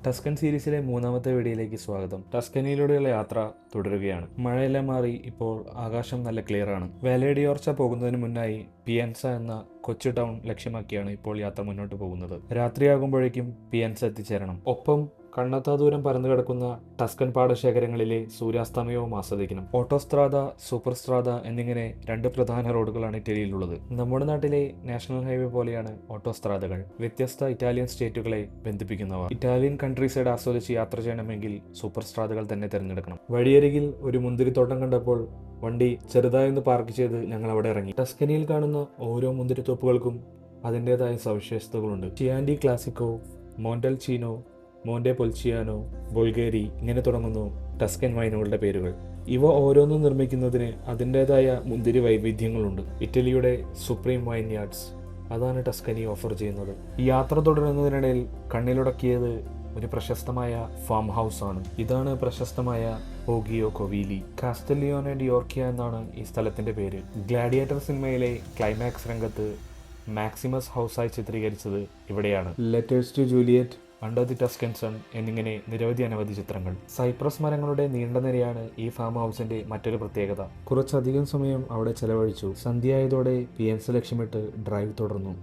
Tuscan സീരീസിലെ മൂന്നാമത്തെ വീഡിയോയിലേക്ക് സ്വാഗതം. ടസ്കനിയിലൂടെയുള്ള യാത്ര തുടരുകയാണ്. മഴയെല്ലാം മാറി ഇപ്പോൾ ആകാശം നല്ല ക്ലിയർ ആണ്. വാലേഡിയോർച്ച പോകുന്നതിന് മുന്നായി പിയൻസ എന്ന കൊച്ചു ടൗൺ ലക്ഷ്യമാക്കിയാണ് ഇപ്പോൾ യാത്ര മുന്നോട്ട് പോകുന്നത്. രാത്രിയാകുമ്പോഴേക്കും പിയൻസ എത്തിച്ചേരണം. ഒപ്പം കണ്ണെത്താ ദൂരം പരന്നു കിടക്കുന്ന ടസ്കൻ പാടശേഖരങ്ങളിലെ സൂര്യാസ്തമയവും ആസ്വദിക്കണം. ഓട്ടോസ്ട്രാദ, സൂപ്പർസ്ട്രാദ എന്നിങ്ങനെ രണ്ട് പ്രധാന റോഡുകളാണ് ഇറ്റലിയിലുള്ളത്. നമ്മുടെ നാട്ടിലെ നാഷണൽ ഹൈവേ പോലെയാണ് ഓട്ടോസ്ട്രാദകൾ, വ്യത്യസ്ത ഇറ്റാലിയൻ സ്റ്റേറ്റുകളെ ബന്ധിപ്പിക്കുന്നവ. ഇറ്റാലിയൻ കൺട്രി സൈഡ് ആസ്വദിച്ച് യാത്ര ചെയ്യണമെങ്കിൽ സൂപ്പർസ്ട്രാദകൾ തന്നെ തിരഞ്ഞെടുക്കണം. വഴിയരികിൽ ഒരു മുന്തിരിത്തോട്ടം കണ്ടപ്പോൾ വണ്ടി ചെറുതായൊന്ന് പാർക്ക് ചെയ്ത് ഞങ്ങൾ അവിടെ ഇറങ്ങി. ടസ്കനിയിൽ കാണുന്ന ഓരോ മുന്തിരിത്തോപ്പുകൾക്കും അതിൻ്റെതായ സവിശേഷതകളുണ്ട്. ചിയാൻഡി ക്ലാസിക്കോ, മോണ്ടൽചീനോ, മോണ്ടെ പൊൽച്ചിയാനോ, ബുൾഗേരി ഇങ്ങനെ തുടങ്ങുന്നു ടസ്കൻ വൈനുകളുടെ പേരുകൾ. ഇവ ഓരോന്നും നിർമ്മിക്കുന്നതിന് അതിൻ്റെതായ മുന്തിരി വൈവിധ്യങ്ങളുണ്ട്. ഇറ്റലിയുടെ സുപ്രീം വൈൻ യാർഡ്സ്, അതാണ് ടസ്കനി ഓഫർ ചെയ്യുന്നത്. ഈ യാത്ര തുടരുന്നതിനിടയിൽ കണ്ണിലുടക്കിയത് ഒരു പ്രശസ്തമായ ഫാം ഹൗസ് ആണ്. ഇതാണ് പ്രശസ്തമായ പോഗിയോ കൊവീലി. കാസ്റ്റലിയോനെ ഡിയോർക്കിയ എന്നാണ് ഈ സ്ഥലത്തിന്റെ പേര്. ഗ്ലാഡിയേറ്റർ സിനിമയിലെ ക്ലൈമാക്സ് രംഗത്ത് മാക്സിമസ് ഹൗസായി ചിത്രീകരിച്ചത് ഇവിടെയാണ്. Letters to Juliet, under the Tuscan sun എന്നിങ്ങനെ നിരവധി അനവധി ചിത്രങ്ങൾ. സൈപ്രസ് മരങ്ങളുടെ നീണ്ട നിരയാണ് ഈ ഫാം ഹൗസിന്റെ മറ്റൊരു പ്രത്യേകത. കുറച്ചധികം സമയം അവിടെ ചെലവഴിച്ചു. സന്ധ്യയായതോടെ പിയൻസ ലക്ഷ്യമിട്ട് ഡ്രൈവ് തുടർന്നു.